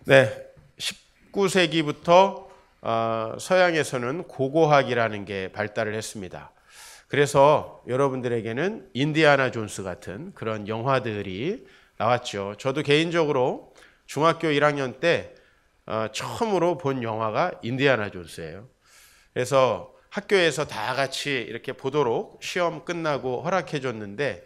네, 19세기부터 서양에서는 고고학이라는 게 발달을 했습니다. 그래서 여러분들에게는 인디아나 존스 같은 그런 영화들이 나왔죠. 저도 개인적으로 중학교 1학년 때 처음으로 본 영화가 인디아나 존스예요. 그래서 학교에서 다 같이 이렇게 보도록 시험 끝나고 허락해 줬는데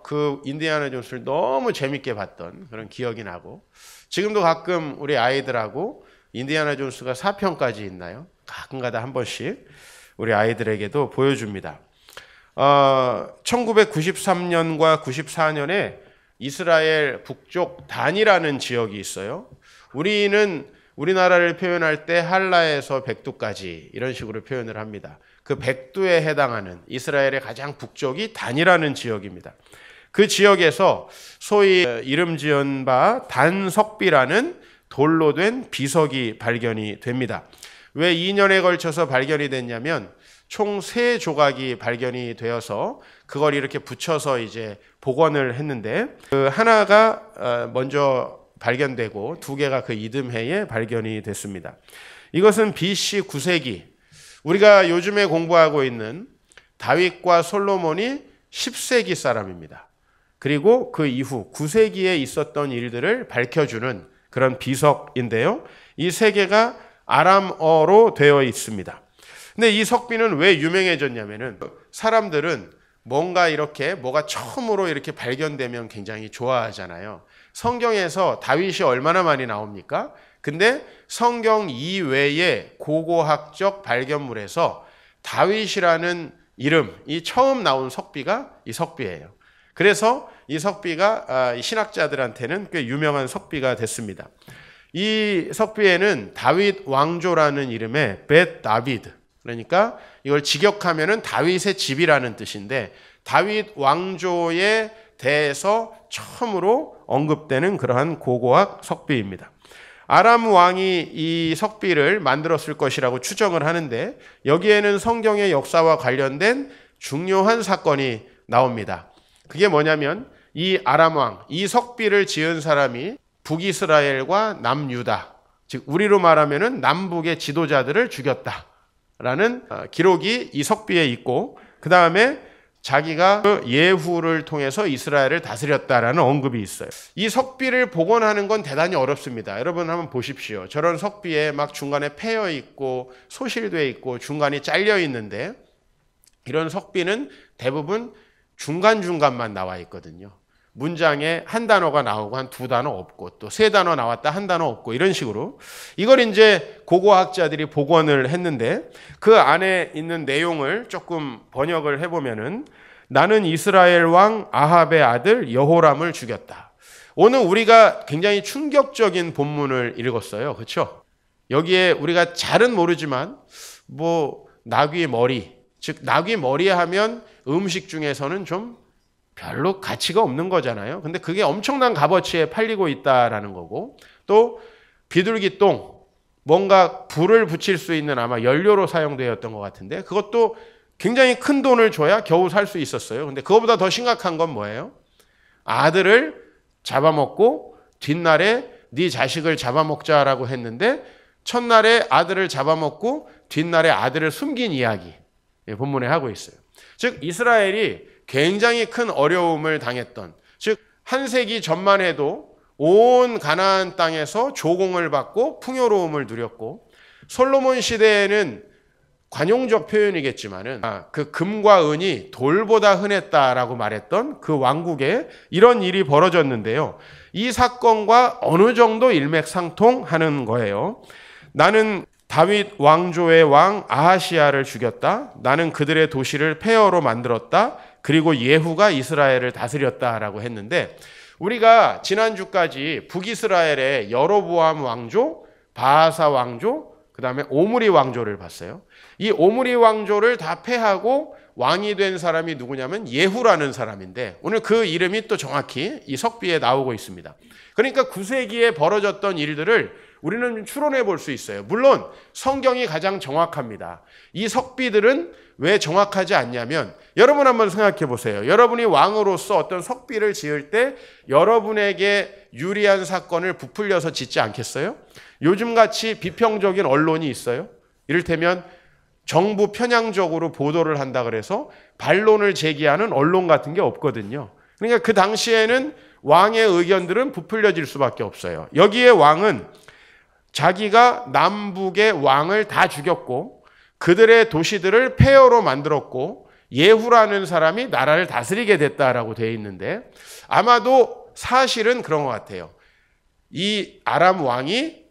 그 인디아나 존스를 너무 재밌게 봤던 그런 기억이 나고, 지금도 가끔 우리 아이들하고 인디아나 존스가 4편까지 있나요? 가끔가다 한 번씩 우리 아이들에게도 보여줍니다. 1993년과 94년에 이스라엘 북쪽 단이라는 지역이 있어요. 우리나라를 표현할 때 할라에서 백두까지 이런 식으로 표현을 합니다. 그 백두에 해당하는 이스라엘의 가장 북쪽이 단이라는 지역입니다. 그 지역에서 소위 이름 지은 바 단석비라는 돌로 된 비석이 발견이 됩니다. 왜 2년에 걸쳐서 발견이 됐냐면 총 3조각이 발견이 되어서 그걸 이렇게 붙여서 이제 복원을 했는데, 그 하나가 먼저 발견되고 2개가 그 이듬해에 발견이 됐습니다. 이것은 BC 9세기, 우리가 요즘에 공부하고 있는 다윗과 솔로몬이 10세기 사람입니다. 그리고 그 이후 9세기에 있었던 일들을 밝혀주는 그런 비석인데요. 이 3개가 아람어로 되어 있습니다. 근데 이 석비는 왜 유명해졌냐면은 사람들은 뭐가 처음으로 이렇게 발견되면 굉장히 좋아하잖아요. 성경에서 다윗이 얼마나 많이 나옵니까? 근데 성경 이외의 고고학적 발견물에서 다윗이라는 이름이 처음 나온 석비가 이 석비예요. 그래서 이 석비가 신학자들한테는 꽤 유명한 석비가 됐습니다. 이 석비에는 다윗 왕조라는 이름의 벳 다비드, 그러니까 이걸 직역하면은 다윗의 집이라는 뜻인데, 다윗 왕조에 대해서 처음으로 언급되는 그러한 고고학 석비입니다. 아람 왕이 이 석비를 만들었을 것이라고 추정을 하는데, 여기에는 성경의 역사와 관련된 중요한 사건이 나옵니다. 그게 뭐냐면 이 아람 왕, 이 석비를 지은 사람이 북이스라엘과 남유다, 즉 우리로 말하면은 남북의 지도자들을 죽였다라는 기록이 이 석비에 있고, 그 다음에 자기가 그 예후를 통해서 이스라엘을 다스렸다라는 언급이 있어요. 이 석비를 복원하는 건 대단히 어렵습니다. 여러분 한번 보십시오. 저런 석비에 막 중간에 패여 있고 소실되어 있고 중간이 잘려 있는데, 이런 석비는 대부분 중간중간만 나와 있거든요. 문장에 한 단어가 나오고 한 2단어 없고, 또 3단어 나왔다 한 단어 없고, 이런 식으로 이걸 이제 고고학자들이 복원을 했는데, 그 안에 있는 내용을 조금 번역을 해보면은, 나는 이스라엘 왕 아합의 아들 여호람을 죽였다. 오늘 우리가 굉장히 충격적인 본문을 읽었어요. 그렇죠? 여기에 우리가 잘은 모르지만 나귀 머리, 즉 나귀 머리 하면 음식 중에서는 좀 별로 가치가 없는 거잖아요. 근데 그게 엄청난 값어치에 팔리고 있다라는 거고, 또 비둘기 똥, 뭔가 불을 붙일 수 있는 아마 연료로 사용되었던 것 같은데, 그것도 굉장히 큰 돈을 줘야 겨우 살 수 있었어요. 근데 그거보다 더 심각한 건 뭐예요? 아들을 잡아먹고 뒷날에 네 자식을 잡아먹자라고 했는데, 첫날에 아들을 잡아먹고 뒷날에 아들을 숨긴 이야기 본문에 하고 있어요. 즉 이스라엘이 굉장히 큰 어려움을 당했던, 즉 한 세기 전만 해도 온 가나안 땅에서 조공을 받고 풍요로움을 누렸고, 솔로몬 시대에는 관용적 표현이겠지만은 그 금과 은이 돌보다 흔했다라고 말했던 그 왕국에 이런 일이 벌어졌는데요. 이 사건과 어느 정도 일맥상통하는 거예요. 나는 다윗 왕조의 왕 아하시야를 죽였다. 나는 그들의 도시를 폐허로 만들었다. 그리고 예후가 이스라엘을 다스렸다라고 했는데, 우리가 지난주까지 북이스라엘의 여로보암 왕조, 바하사 왕조, 그 다음에 오므리 왕조를 봤어요. 이 오므리 왕조를 다 패하고 왕이 된 사람이 누구냐면 예후라는 사람인데, 오늘 그 이름이 또 정확히 이 석비에 나오고 있습니다. 그러니까 9세기에 벌어졌던 일들을 우리는 추론해 볼 수 있어요. 물론 성경이 가장 정확합니다. 이 석비들은 왜 정확하지 않냐면 여러분 한번 생각해 보세요. 여러분이 왕으로서 어떤 석비를 지을 때 여러분에게 유리한 사건을 부풀려서 짓지 않겠어요? 요즘같이 비평적인 언론이 있어요. 이를테면 정부 편향적으로 보도를 한다 그래서 반론을 제기하는 언론 같은 게 없거든요. 그러니까 그 당시에는 왕의 의견들은 부풀려질 수밖에 없어요. 여기에 왕은 자기가 남북의 왕을 다 죽였고 그들의 도시들을 폐허로 만들었고 예후라는 사람이 나라를 다스리게 됐다라고 되어 있는데 아마도 사실은 그런 것 같아요. 이 아람 왕이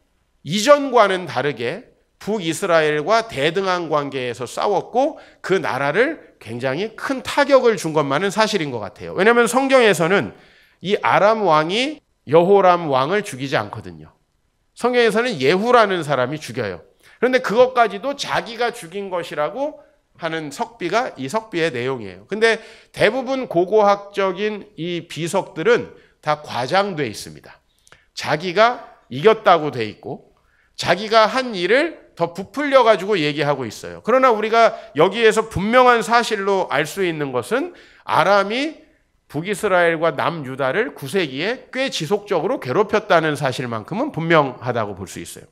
이전과는 다르게 북이스라엘과 대등한 관계에서 싸웠고 그 나라를 굉장히 큰 타격을 준 것만은 사실인 것 같아요. 왜냐하면 성경에서는 이 아람 왕이 여호람 왕을 죽이지 않거든요. 성경에서는 예후라는 사람이 죽여요. 그런데 그것까지도 자기가 죽인 것이라고 하는 석비가 이 석비의 내용이에요. 근데 대부분 고고학적인 이 비석들은 다 과장돼 있습니다. 자기가 이겼다고 돼 있고 자기가 한 일을 더 부풀려 가지고 얘기하고 있어요. 그러나 우리가 여기에서 분명한 사실로 알 수 있는 것은 아람이 북이스라엘과 남유다를 9세기에 꽤 지속적으로 괴롭혔다는 사실만큼은 분명하다고 볼 수 있어요.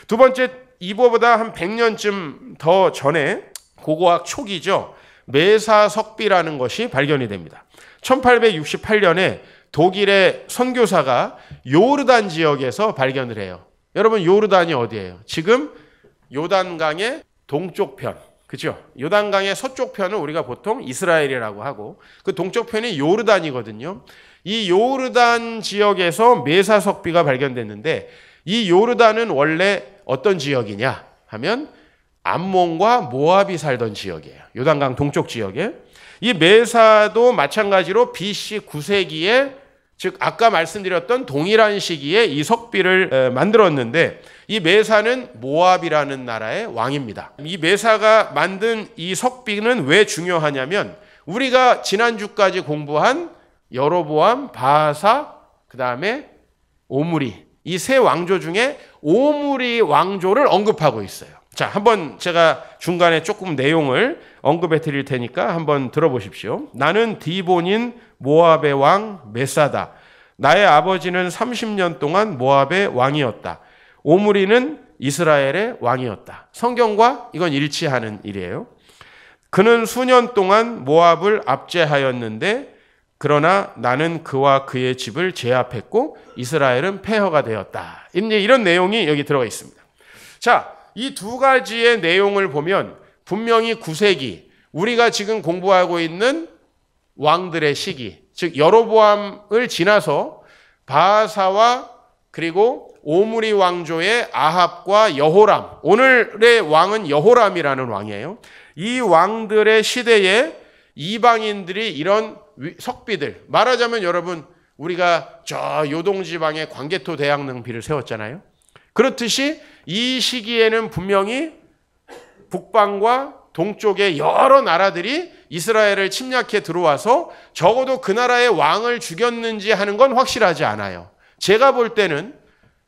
두 번째, 이보다 한 100년쯤 더 전에 고고학 초기죠. 메사석비라는 것이 발견이 됩니다. 1868년에 독일의 선교사가 요르단 지역에서 발견을 해요. 여러분 요르단이 어디예요? 지금 요단강의 동쪽 편, 그죠? 요단강의 서쪽 편은 우리가 보통 이스라엘이라고 하고 그 동쪽 편이 요르단이거든요. 이 요르단 지역에서 메사석비가 발견됐는데 이 요르단은 원래 어떤 지역이냐 하면 암몬과 모압이 살던 지역이에요. 요단강 동쪽 지역에. 이 메사도 마찬가지로 BC 9세기에 즉 아까 말씀드렸던 동일한 시기에 이 석비를 만들었는데 이 메사는 모압이라는 나라의 왕입니다. 이 메사가 만든 이 석비는 왜 중요하냐면 우리가 지난주까지 공부한 여로보암, 바하사, 그 다음에 오므리 이 세 왕조 중에 오므리 왕조를 언급하고 있어요. 자, 한번 제가 중간에 조금 내용을 언급해 드릴 테니까 한번 들어보십시오. 나는 디본인 모압의 왕 메사다. 나의 아버지는 30년 동안 모압의 왕이었다. 오므리는 이스라엘의 왕이었다. 성경과 이건 일치하는 일이에요. 그는 수년 동안 모압을 압제하였는데 그러나 나는 그와 그의 집을 제압했고 이스라엘은 폐허가 되었다. 이런 내용이 여기 들어가 있습니다. 자, 이 두 가지의 내용을 보면 분명히 9세기 우리가 지금 공부하고 있는 왕들의 시기, 즉 여로보암을 지나서 바하사와 그리고 오므리 왕조의 아합과 여호람, 오늘의 왕은 여호람이라는 왕이에요. 이 왕들의 시대에 이방인들이 이런 석비들, 말하자면 여러분 우리가 저 요동지방에 광개토 대왕릉비를 세웠잖아요. 그렇듯이 이 시기에는 분명히 북방과 동쪽의 여러 나라들이 이스라엘을 침략해 들어와서 적어도 그 나라의 왕을 죽였는지 하는 건 확실하지 않아요. 제가 볼 때는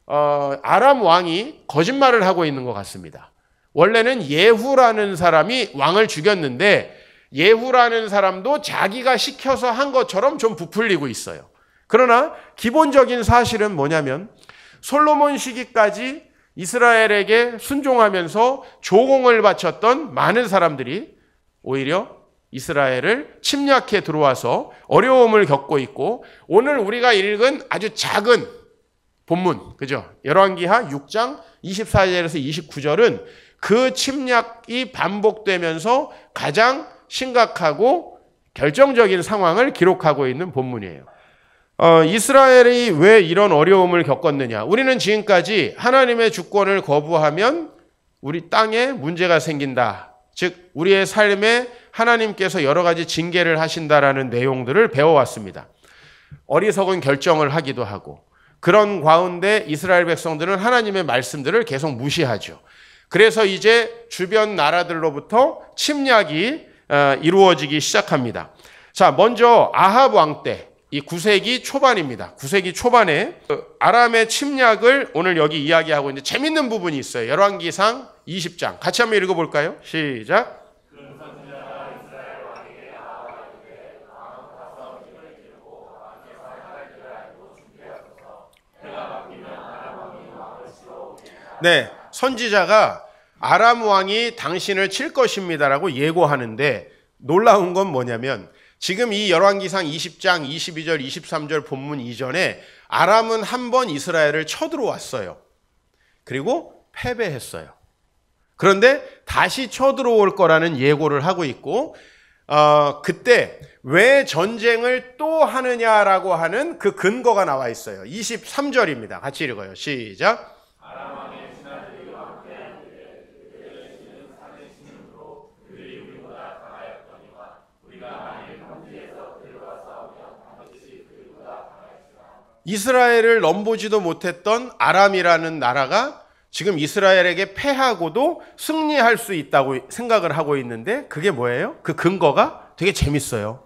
아람 왕이 거짓말을 하고 있는 것 같습니다. 원래는 예후라는 사람이 왕을 죽였는데 예후라는 사람도 자기가 시켜서 한 것처럼 좀 부풀리고 있어요. 그러나 기본적인 사실은 뭐냐면 솔로몬 시기까지 이스라엘에게 순종하면서 조공을 바쳤던 많은 사람들이 오히려 이스라엘을 침략해 들어와서 어려움을 겪고 있고 오늘 우리가 읽은 아주 작은 본문, 그죠? 열왕기하 6장 24절에서 29절은 그 침략이 반복되면서 가장 심각하고 결정적인 상황을 기록하고 있는 본문이에요. 이스라엘이 왜 이런 어려움을 겪었느냐? 우리는 지금까지 하나님의 주권을 거부하면 우리 땅에 문제가 생긴다. 즉 우리의 삶에 하나님께서 여러 가지 징계를 하신다라는 내용들을 배워왔습니다. 어리석은 결정을 하기도 하고 그런 가운데 이스라엘 백성들은 하나님의 말씀들을 계속 무시하죠. 그래서 이제 주변 나라들로부터 침략이 이루어지기 시작합니다. 자, 먼저 아합 왕 때 이 9세기 초반입니다. 9세기 초반에 아람의 침략을 오늘 여기 이야기하고 있는데 재밌는 부분이 있어요. 열왕기상 20장. 같이 한번 읽어볼까요? 시작. 네, 선지자가 아람 왕이 당신을 칠 것입니다라고 예고하는데 놀라운 건 뭐냐면 지금 이 열왕기상 20장 22절 23절 본문 이전에 아람은 한 번 이스라엘을 쳐들어왔어요. 그리고 패배했어요. 그런데 다시 쳐들어올 거라는 예고를 하고 있고 그때 왜 전쟁을 또 하느냐라고 하는 그 근거가 나와 있어요. 23절입니다. 같이 읽어요. 시작. 이스라엘을 넘보지도 못했던 아람이라는 나라가 지금 이스라엘에게 패하고도 승리할 수 있다고 생각을 하고 있는데 그게 뭐예요? 그 근거가 되게 재밌어요.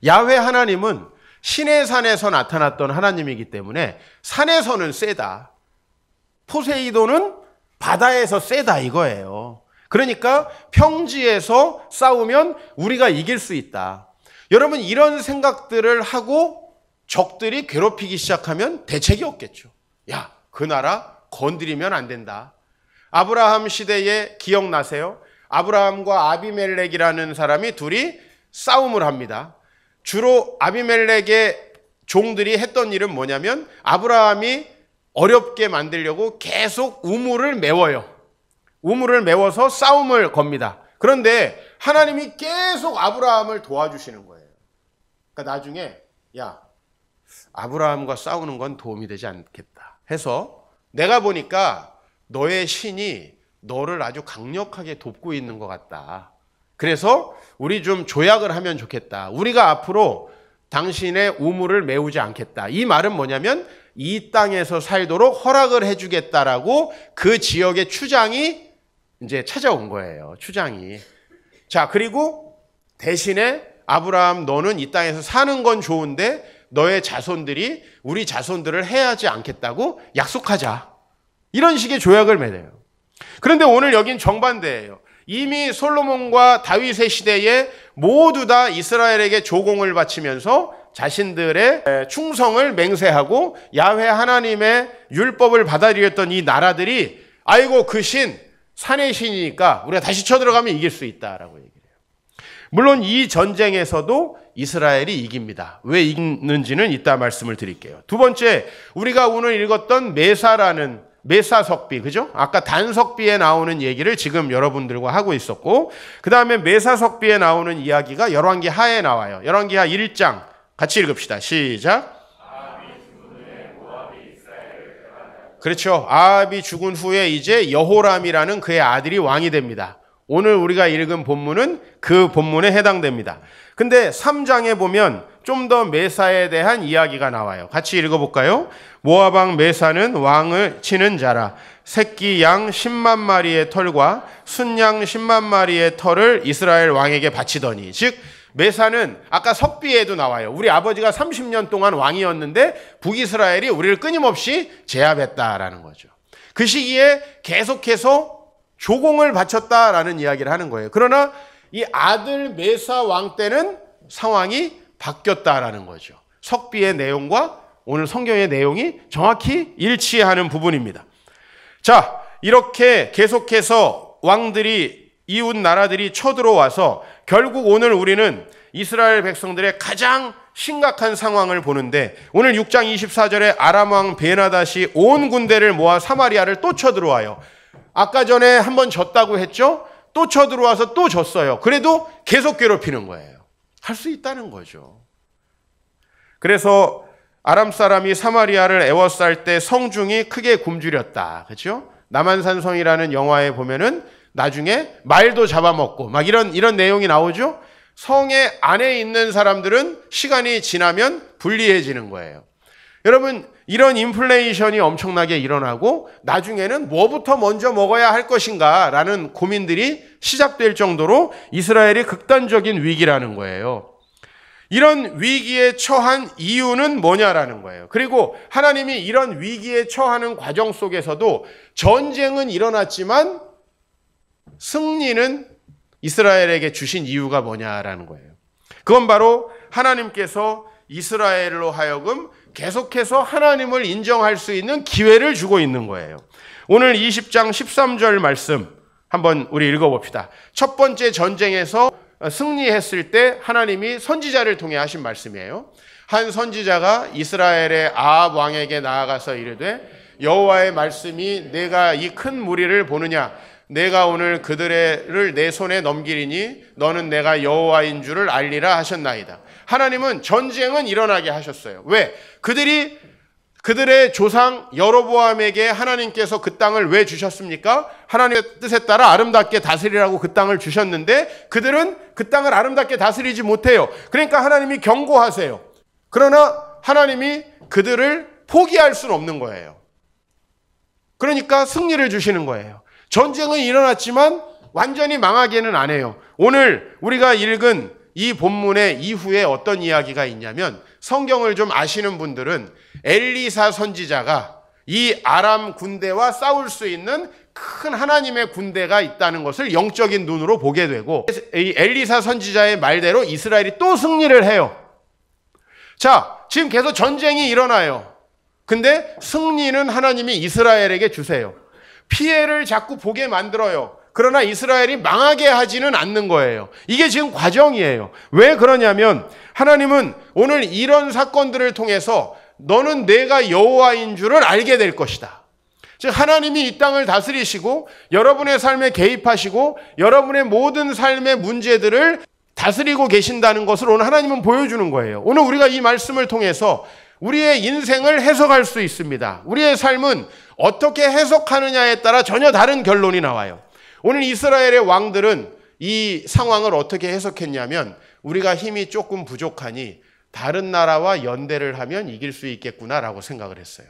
야훼 하나님은 시내 산에서 나타났던 하나님이기 때문에 산에서는 세다. 포세이돈은 바다에서 세다 이거예요. 그러니까 평지에서 싸우면 우리가 이길 수 있다. 여러분 이런 생각들을 하고 적들이 괴롭히기 시작하면 대책이 없겠죠. 야, 그 나라 건드리면 안 된다. 아브라함 시대에 기억나세요? 아브라함과 아비멜렉이라는 사람이 둘이 싸움을 합니다. 주로 아비멜렉의 종들이 했던 일은 뭐냐면 아브라함이 어렵게 만들려고 계속 우물을 메워요. 우물을 메워서 싸움을 겁니다. 그런데 하나님이 계속 아브라함을 도와주시는 거예요. 그러니까 나중에 야, 아브라함과 싸우는 건 도움이 되지 않겠다 해서 내가 보니까 너의 신이 너를 아주 강력하게 돕고 있는 것 같다. 그래서 우리 좀 조약을 하면 좋겠다. 우리가 앞으로 당신의 우물을 메우지 않겠다. 이 말은 뭐냐면 이 땅에서 살도록 허락을 해주겠다라고 그 지역의 추장이 이제 찾아온 거예요. 추장이. 자, 그리고 대신에 아브라함 너는 이 땅에서 사는 건 좋은데 너의 자손들이 우리 자손들을 해하지 않겠다고 약속하자. 이런 식의 조약을 맺어요. 그런데 오늘 여긴 정반대예요. 이미 솔로몬과 다윗의 시대에 모두 다 이스라엘에게 조공을 바치면서 자신들의 충성을 맹세하고 야훼 하나님의 율법을 받아들였던 이 나라들이 아이고 그 신, 산의 신이니까 우리가 다시 쳐들어가면 이길 수 있다라고 얘기해요. 물론 이 전쟁에서도 이스라엘이 이깁니다. 왜 이기는지는 이따 말씀을 드릴게요. 두 번째, 우리가 오늘 읽었던 메사라는 메사석비, 그죠? 아까 단석비에 나오는 얘기를 지금 여러분들과 하고 있었고, 그 다음에 메사석비에 나오는 이야기가 열왕기하에 나와요. 열왕기하 1장 같이 읽읍시다. 시작. 그렇죠. 아합이 죽은 후에 이제 여호람이라는 그의 아들이 왕이 됩니다. 오늘 우리가 읽은 본문은 그 본문에 해당됩니다. 근데 3장에 보면 좀 더 메사에 대한 이야기가 나와요. 같이 읽어볼까요? 모압 왕 메사는 왕을 치는 자라. 새끼 양 10만 마리의 털과 순양 10만 마리의 털을 이스라엘 왕에게 바치더니. 즉 메사는 아까 석비에도 나와요. 우리 아버지가 30년 동안 왕이었는데 북이스라엘이 우리를 끊임없이 제압했다라는 거죠. 그 시기에 계속해서 조공을 바쳤다라는 이야기를 하는 거예요. 그러나 이 아들 메사 왕 때는 상황이 바뀌었다라는 거죠. 석비의 내용과 오늘 성경의 내용이 정확히 일치하는 부분입니다. 자, 이렇게 계속해서 왕들이 이웃 나라들이 쳐들어와서 결국 오늘 우리는 이스라엘 백성들의 가장 심각한 상황을 보는데 오늘 6장 24절에 아람 왕 베나닷이 온 군대를 모아 사마리아를 또 쳐들어와요. 아까 전에 한번 졌다고 했죠? 또 쳐들어와서 또 졌어요. 그래도 계속 괴롭히는 거예요. 할 수 있다는 거죠. 그래서 아람 사람이 사마리아를 에워쌀 때 성중이 크게 굶주렸다. 그렇죠? 남한산성이라는 영화에 보면은 나중에 말도 잡아먹고 막 이런 내용이 나오죠? 성의 안에 있는 사람들은 시간이 지나면 불리해지는 거예요. 여러분, 이런 인플레이션이 엄청나게 일어나고 나중에는 뭐부터 먼저 먹어야 할 것인가 라는 고민들이 시작될 정도로 이스라엘이 극단적인 위기라는 거예요. 이런 위기에 처한 이유는 뭐냐라는 거예요. 그리고 하나님이 이런 위기에 처하는 과정 속에서도 전쟁은 일어났지만 승리는 이스라엘에게 주신 이유가 뭐냐라는 거예요. 그건 바로 하나님께서 이스라엘로 하여금 계속해서 하나님을 인정할 수 있는 기회를 주고 있는 거예요. 오늘 20장 13절 말씀 한번 우리 읽어봅시다. 첫 번째 전쟁에서 승리했을 때 하나님이 선지자를 통해 하신 말씀이에요. 한 선지자가 이스라엘의 아합 왕에게 나아가서 이르되 여호와의 말씀이 내가 이 큰 무리를 보느냐 내가 오늘 그들을 내 손에 넘기리니 너는 내가 여호와인 줄을 알리라 하셨나이다. 하나님은 전쟁은 일어나게 하셨어요. 왜? 그들의 조상 여로보암에게 하나님께서 그 땅을 왜 주셨습니까? 하나님의 뜻에 따라 아름답게 다스리라고 그 땅을 주셨는데 그들은 그 땅을 아름답게 다스리지 못해요. 그러니까 하나님이 경고하세요. 그러나 하나님이 그들을 포기할 수는 없는 거예요. 그러니까 승리를 주시는 거예요. 전쟁은 일어났지만 완전히 망하게는 안 해요. 오늘 우리가 읽은 이 본문의 이후에 어떤 이야기가 있냐면 성경을 좀 아시는 분들은 엘리사 선지자가 이 아람 군대와 싸울 수 있는 큰 하나님의 군대가 있다는 것을 영적인 눈으로 보게 되고 이 엘리사 선지자의 말대로 이스라엘이 또 승리를 해요. 자, 지금 계속 전쟁이 일어나요. 근데 승리는 하나님이 이스라엘에게 주세요. 피해를 자꾸 보게 만들어요. 그러나 이스라엘이 망하게 하지는 않는 거예요. 이게 지금 과정이에요. 왜 그러냐면 하나님은 오늘 이런 사건들을 통해서 너는 내가 여호와인 줄을 알게 될 것이다. 즉 하나님이 이 땅을 다스리시고 여러분의 삶에 개입하시고 여러분의 모든 삶의 문제들을 다스리고 계신다는 것을 오늘 하나님은 보여주는 거예요. 오늘 우리가 이 말씀을 통해서 우리의 인생을 해석할 수 있습니다. 우리의 삶은 어떻게 해석하느냐에 따라 전혀 다른 결론이 나와요. 오늘 이스라엘의 왕들은 이 상황을 어떻게 해석했냐면 우리가 힘이 조금 부족하니 다른 나라와 연대를 하면 이길 수 있겠구나라고 생각을 했어요.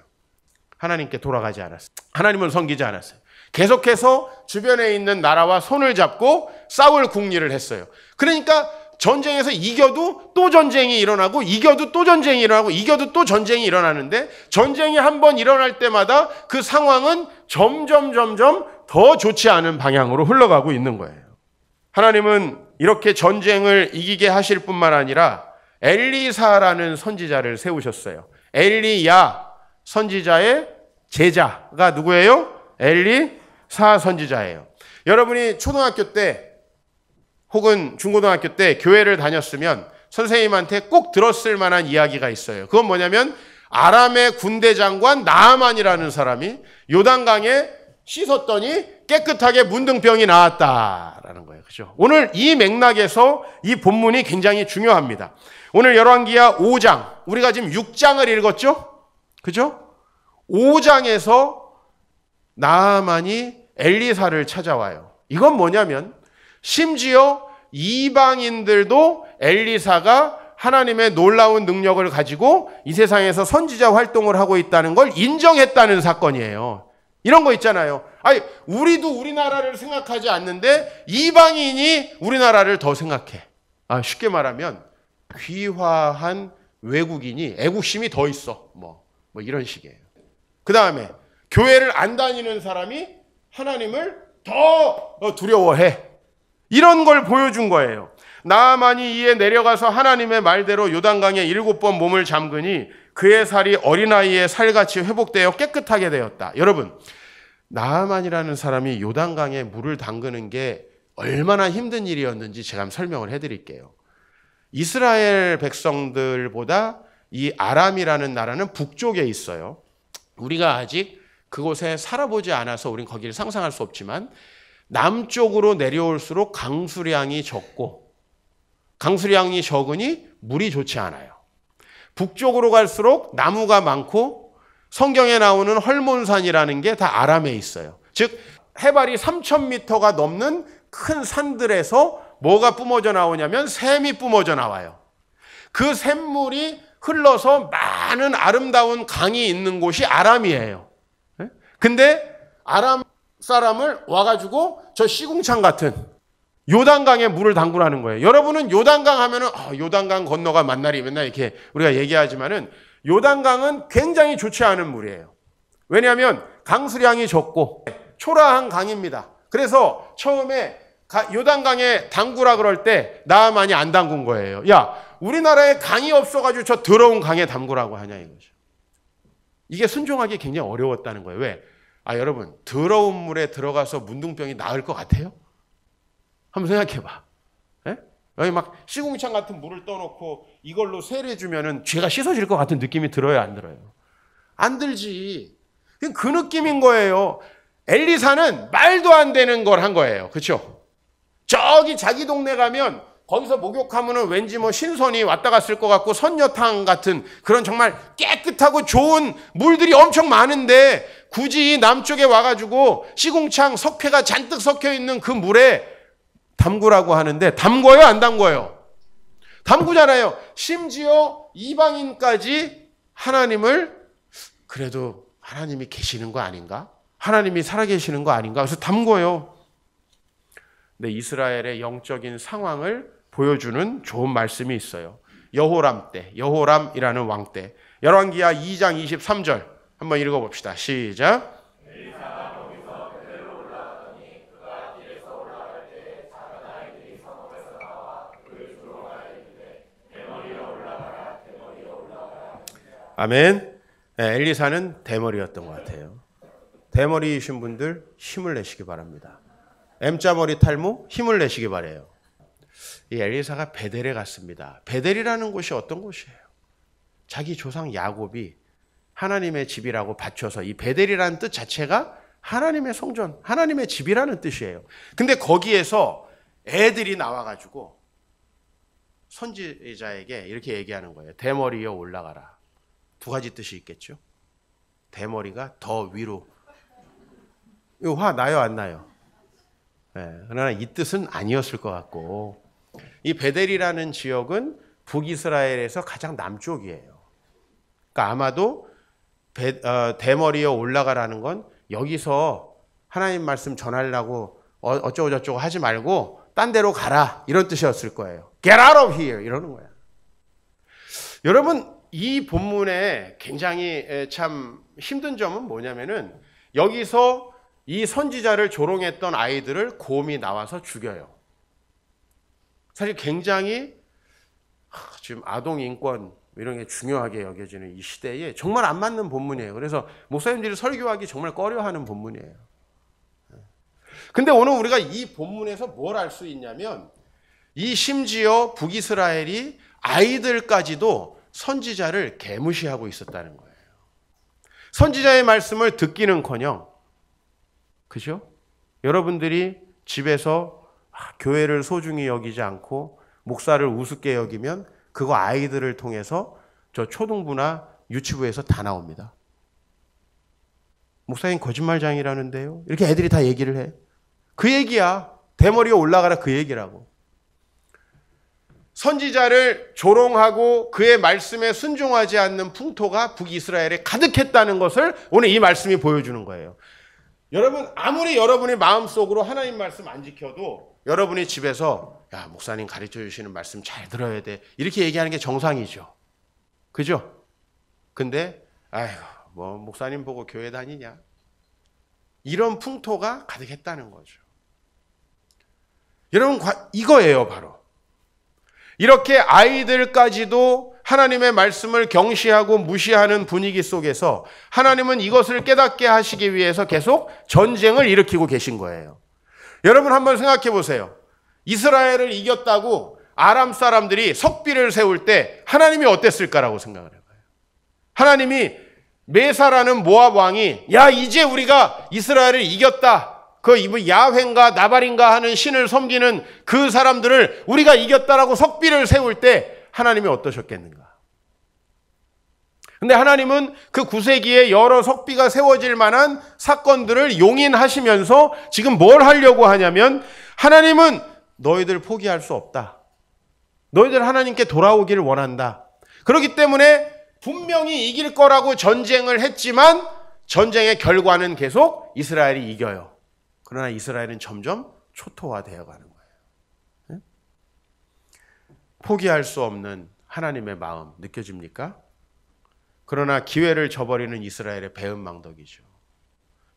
하나님께 돌아가지 않았어요. 하나님을 섬기지 않았어요. 계속해서 주변에 있는 나라와 손을 잡고 싸울 궁리를 했어요. 그러니까 전쟁에서 이겨도 또 전쟁이 일어나고 이겨도 또 전쟁이 일어나고 이겨도 또 전쟁이 일어나는데 전쟁이 한 번 일어날 때마다 그 상황은 점점 더 좋지 않은 방향으로 흘러가고 있는 거예요. 하나님은 이렇게 전쟁을 이기게 하실 뿐만 아니라 엘리사라는 선지자를 세우셨어요. 엘리야 선지자의 제자가 누구예요? 엘리사 선지자예요. 여러분이 초등학교 때 혹은 중고등학교 때 교회를 다녔으면 선생님한테 꼭 들었을 만한 이야기가 있어요. 그건 뭐냐면 아람의 군대 장관 나아만이라는 사람이 요단강에 씻었더니 깨끗하게 문둥병이 나왔다라는 거예요. 그죠? 오늘 이 맥락에서 이 본문이 굉장히 중요합니다. 오늘 열왕기하 5장, 우리가 지금 6장을 읽었죠? 그죠? 5장에서 나아만이 엘리사를 찾아와요. 이건 뭐냐면 심지어 이방인들도 엘리사가 하나님의 놀라운 능력을 가지고 이 세상에서 선지자 활동을 하고 있다는 걸 인정했다는 사건이에요. 이런 거 있잖아요. 아니, 우리도 우리나라를 생각하지 않는데 이방인이 우리나라를 더 생각해. 쉽게 말하면 귀화한 외국인이 애국심이 더 있어. 뭐 이런 식이에요. 그 다음에 교회를 안 다니는 사람이 하나님을 더 두려워해. 이런 걸 보여준 거예요. 나아만이 이에 내려가서 하나님의 말대로 요단강에 7번 몸을 잠그니 그의 살이 어린아이의 살같이 회복되어 깨끗하게 되었다. 여러분, 나아만이라는 사람이 요단강에 물을 담그는 게 얼마나 힘든 일이었는지 제가 한번 설명을 해드릴게요. 이스라엘 백성들보다 이 아람이라는 나라는 북쪽에 있어요. 우리가 아직 그곳에 살아보지 않아서 우린 거기를 상상할 수 없지만 남쪽으로 내려올수록 강수량이 적고 강수량이 적으니 물이 좋지 않아요. 북쪽으로 갈수록 나무가 많고 성경에 나오는 헐몬산이라는 게 다 아람에 있어요. 즉 해발이 3,000m가 넘는 큰 산들에서 뭐가 뿜어져 나오냐면 샘이 뿜어져 나와요. 그 샘물이 흘러서 많은 아름다운 강이 있는 곳이 아람이에요. 근데 아람 사람을 와가지고 저 시궁창 같은 요단강에 물을 담그라는 거예요. 여러분은 요단강 하면은 요단강 건너가 만날이 맨날 이렇게 우리가 얘기하지만은 요단강은 굉장히 좋지 않은 물이에요. 왜냐하면 강수량이 적고 초라한 강입니다. 그래서 처음에 요단강에 담그라 그럴 때 나 많이 안 담근 거예요. 야, 우리나라에 강이 없어가지고 저 더러운 강에 담그라고 하냐 이거죠. 이게 순종하기 굉장히 어려웠다는 거예요. 왜? 여러분, 더러운 물에 들어가서 문둥병이 나을 것 같아요? 한번 생각해봐. 예? 여기 막 시궁창 같은 물을 떠놓고 이걸로 세례주면은 죄가 씻어질 것 같은 느낌이 들어요, 안 들어요? 안 들지. 그 느낌인 거예요. 엘리사는 말도 안 되는 걸 한 거예요. 그렇죠? 저기 자기 동네 가면 거기서 목욕하면은 왠지 뭐 신선이 왔다 갔을 것 같고 선녀탕 같은 그런 정말 깨끗하고 좋은 물들이 엄청 많은데 굳이 남쪽에 와가지고 시궁창 석회가 잔뜩 섞여 있는 그 물에 담그라고 하는데 담궈요, 안 담궈요? 담그잖아요. 심지어 이방인까지 하나님을 그래도 하나님이 계시는 거 아닌가? 하나님이 살아계시는 거 아닌가? 그래서 담궈요. 근데 이스라엘의 영적인 상황을 보여주는 좋은 말씀이 있어요. 여호람 때, 여호람이라는 왕 때. 열왕기하 2장 23절 한번 읽어봅시다. 시작. 아멘. 엘리사는 대머리였던 것 같아요. 대머리이신 분들 힘을 내시기 바랍니다. M자머리 탈모 힘을 내시기 바라요. 이 엘리사가 베델에 갔습니다. 베델이라는 곳이 어떤 곳이에요? 자기 조상 야곱이 하나님의 집이라고 바쳐서 이 베델이라는 뜻 자체가 하나님의 성전, 하나님의 집이라는 뜻이에요. 근데 거기에서 애들이 나와가지고 선지자에게 이렇게 얘기하는 거예요. 대머리여 올라가라. 두 가지 뜻이 있겠죠. 대머리가 더 위로. 이거 화 나요, 안 나요? 그러나 이 뜻은 아니었을 것 같고, 이 베델이라는 지역은 북이스라엘에서 가장 남쪽이에요. 그러니까 아마도 대머리에 올라가라는 건 여기서 하나님 말씀 전하려고 어쩌고 저쩌고 하지 말고 딴 데로 가라 이런 뜻이었을 거예요. Get out of here 이러는 거야. 여러분, 이 본문에 굉장히 참 힘든 점은 뭐냐면은 여기서 이 선지자를 조롱했던 아이들을 곰이 나와서 죽여요. 사실 굉장히 지금 아동 인권 이런 게 중요하게 여겨지는 이 시대에 정말 안 맞는 본문이에요. 그래서 목사님들이 설교하기 정말 꺼려하는 본문이에요. 근데 오늘 우리가 이 본문에서 뭘 알 수 있냐면 이 심지어 북이스라엘이 아이들까지도 선지자를 개무시하고 있었다는 거예요. 선지자의 말씀을 듣기는커녕, 그죠? 여러분들이 집에서 교회를 소중히 여기지 않고 목사를 우습게 여기면 그거 아이들을 통해서 저 초등부나 유치부에서 다 나옵니다. 목사님 거짓말장이라는데요? 이렇게 애들이 다 얘기를 해. 그 얘기야. 대머리가 올라가라 그 얘기라고. 선지자를 조롱하고 그의 말씀에 순종하지 않는 풍토가 북이스라엘에 가득했다는 것을 오늘 이 말씀이 보여주는 거예요. 여러분, 아무리 여러분의 마음속으로 하나님 말씀 안 지켜도 여러분이 집에서 야, 목사님 가르쳐 주시는 말씀 잘 들어야 돼. 이렇게 얘기하는 게 정상이죠. 그죠? 근데 아이고, 뭐 목사님 보고 교회 다니냐? 이런 풍토가 가득했다는 거죠. 여러분, 이거예요, 바로. 이렇게 아이들까지도 하나님의 말씀을 경시하고 무시하는 분위기 속에서 하나님은 이것을 깨닫게 하시기 위해서 계속 전쟁을 일으키고 계신 거예요. 여러분 한번 생각해 보세요. 이스라엘을 이겼다고 아람 사람들이 석비를 세울 때 하나님이 어땠을까라고 생각을 해봐요. 하나님이 메사라는 모압 왕이 야, 이제 우리가 이스라엘을 이겼다. 그 야훼인가 나발인가 하는 신을 섬기는 그 사람들을 우리가 이겼다라고 석비를 세울 때 하나님이 어떠셨겠는가? 근데 하나님은 그 9세기에 여러 석비가 세워질 만한 사건들을 용인하시면서 지금 뭘 하려고 하냐면 하나님은 너희들 포기할 수 없다. 너희들 하나님께 돌아오기를 원한다. 그렇기 때문에 분명히 이길 거라고 전쟁을 했지만 전쟁의 결과는 계속 이스라엘이 이겨요. 그러나 이스라엘은 점점 초토화되어 가는 거예요. 포기할 수 없는 하나님의 마음 느껴집니까? 그러나 기회를 저버리는 이스라엘의 배은망덕이죠.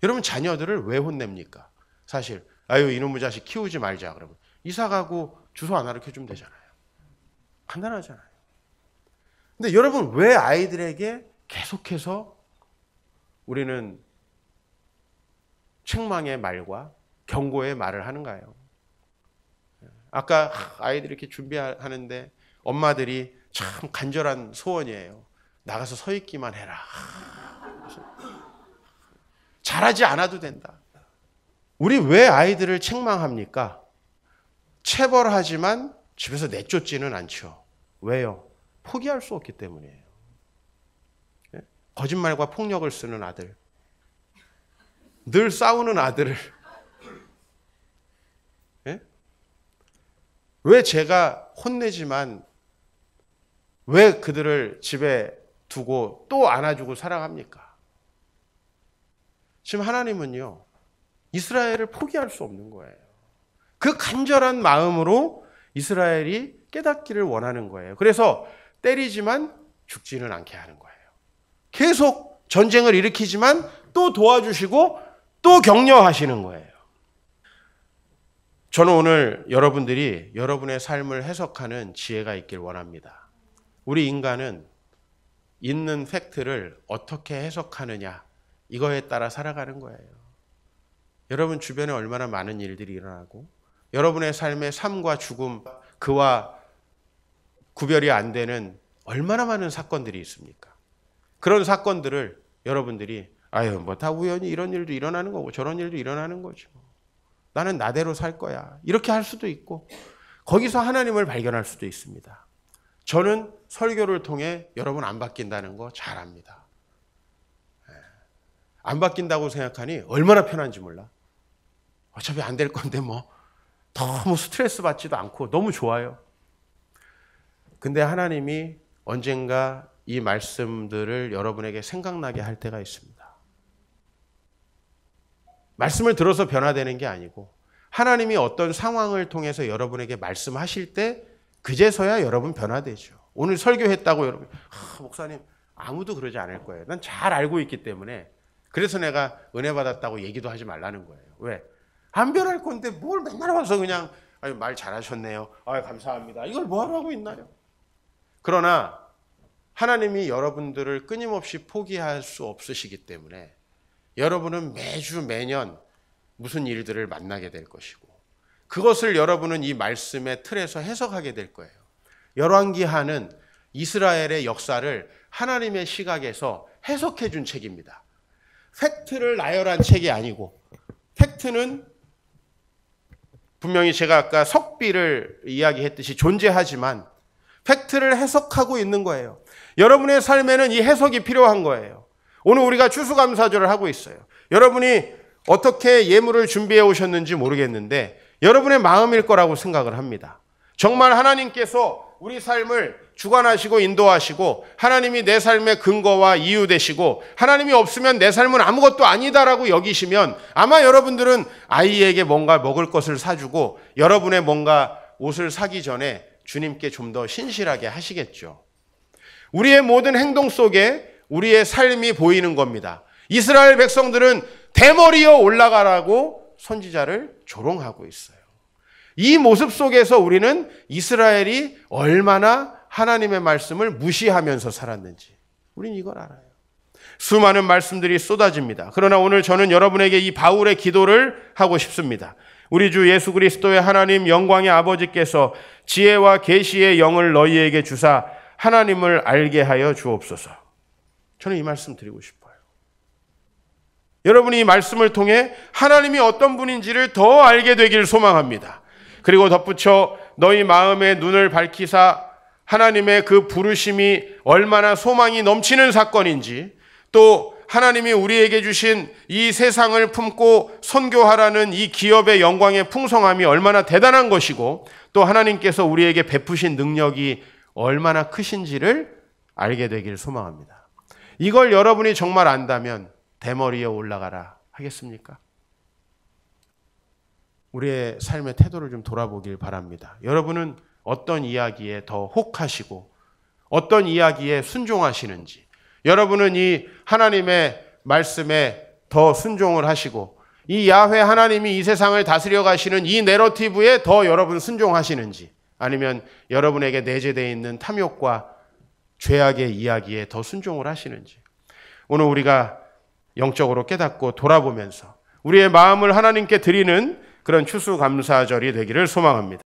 여러분 자녀들을 왜 혼냅니까? 사실 아유 이놈의 자식 키우지 말자 그러면 이사 가고 주소 안 알려주면 되잖아요. 간단하잖아요. 근데 여러분 왜 아이들에게 계속해서 우리는 책망의 말과 경고의 말을 하는가요? 아까 아이들이 이렇게 준비하는데 엄마들이 참 간절한 소원이에요. 나가서 서 있기만 해라. 잘하지 않아도 된다. 우리 왜 아이들을 책망합니까? 체벌하지만 집에서 내쫓지는 않죠. 왜요? 포기할 수 없기 때문이에요. 거짓말과 폭력을 쓰는 아들, 늘 싸우는 아들을 왜 제가 혼내지만 왜 그들을 집에 두고 또 안아주고 사랑합니까? 지금 하나님은요, 이스라엘을 포기할 수 없는 거예요. 그 간절한 마음으로 이스라엘이 깨닫기를 원하는 거예요. 그래서 때리지만 죽지는 않게 하는 거예요. 계속 전쟁을 일으키지만 또 도와주시고 또 격려하시는 거예요. 저는 오늘 여러분들이 여러분의 삶을 해석하는 지혜가 있길 원합니다. 우리 인간은 있는 팩트를 어떻게 해석하느냐 이거에 따라 살아가는 거예요. 여러분 주변에 얼마나 많은 일들이 일어나고 여러분의 삶의 삶과 죽음 그와 구별이 안 되는 얼마나 많은 사건들이 있습니까? 그런 사건들을 여러분들이 아유 뭐 다 우연히 이런 일도 일어나는 거고 저런 일도 일어나는 거죠. 나는 나대로 살 거야. 이렇게 할 수도 있고 거기서 하나님을 발견할 수도 있습니다. 저는 설교를 통해 여러분 안 바뀐다는 거 잘 압니다. 안 바뀐다고 생각하니 얼마나 편한지 몰라. 어차피 안 될 건데 뭐 너무 스트레스 받지도 않고 너무 좋아요. 근데 하나님이 언젠가 이 말씀들을 여러분에게 생각나게 할 때가 있습니다. 말씀을 들어서 변화되는 게 아니고 하나님이 어떤 상황을 통해서 여러분에게 말씀하실 때 그제서야 여러분 변화되죠. 오늘 설교했다고 여러분 목사님 아무도 그러지 않을 거예요. 난 잘 알고 있기 때문에 그래서 내가 은혜 받았다고 얘기도 하지 말라는 거예요. 왜? 안 변할 건데 뭘 맨날 와서 그냥 아유, 말 잘하셨네요. 아유, 감사합니다. 이걸 뭐하러 하고 있나요? 그러나 하나님이 여러분들을 끊임없이 포기할 수 없으시기 때문에 여러분은 매주 매년 무슨 일들을 만나게 될 것이고 그것을 여러분은 이 말씀의 틀에서 해석하게 될 거예요. 열왕기하는 이스라엘의 역사를 하나님의 시각에서 해석해 준 책입니다. 팩트를 나열한 책이 아니고 팩트는 분명히 제가 아까 석비를 이야기했듯이 존재하지만 팩트를 해석하고 있는 거예요. 여러분의 삶에는 이 해석이 필요한 거예요. 오늘 우리가 추수감사절을 하고 있어요. 여러분이 어떻게 예물을 준비해 오셨는지 모르겠는데 여러분의 마음일 거라고 생각을 합니다. 정말 하나님께서 우리 삶을 주관하시고 인도하시고 하나님이 내 삶의 근거와 이유 되시고 하나님이 없으면 내 삶은 아무것도 아니다라고 여기시면 아마 여러분들은 아이에게 뭔가 먹을 것을 사주고 여러분의 뭔가 옷을 사기 전에 주님께 좀 더 신실하게 하시겠죠. 우리의 모든 행동 속에 우리의 삶이 보이는 겁니다. 이스라엘 백성들은 대머리여 올라가라고 선지자를 조롱하고 있어요. 이 모습 속에서 우리는 이스라엘이 얼마나 하나님의 말씀을 무시하면서 살았는지 우리는 이걸 알아요. 수많은 말씀들이 쏟아집니다. 그러나 오늘 저는 여러분에게 이 바울의 기도를 하고 싶습니다. 우리 주 예수 그리스도의 하나님 영광의 아버지께서 지혜와 계시의 영을 너희에게 주사 하나님을 알게 하여 주옵소서. 저는 이 말씀 드리고 싶어요. 여러분이 이 말씀을 통해 하나님이 어떤 분인지를 더 알게 되기를 소망합니다. 그리고 덧붙여 너희 마음의 눈을 밝히사 하나님의 그 부르심이 얼마나 소망이 넘치는 사건인지 또 하나님이 우리에게 주신 이 세상을 품고 선교하라는 이 기업의 영광의 풍성함이 얼마나 대단한 것이고 또 하나님께서 우리에게 베푸신 능력이 얼마나 크신지를 알게 되기를 소망합니다. 이걸 여러분이 정말 안다면 대머리에 올라가라 하겠습니까? 우리의 삶의 태도를 좀 돌아보길 바랍니다. 여러분은 어떤 이야기에 더 혹하시고 어떤 이야기에 순종하시는지, 여러분은 이 하나님의 말씀에 더 순종을 하시고 이 야훼 하나님이 이 세상을 다스려 가시는 이 내러티브에 더 여러분 순종하시는지, 아니면 여러분에게 내재되어 있는 탐욕과 죄악의 이야기에 더 순종을 하시는지, 오늘 우리가 영적으로 깨닫고 돌아보면서 우리의 마음을 하나님께 드리는 그런 추수감사절이 되기를 소망합니다.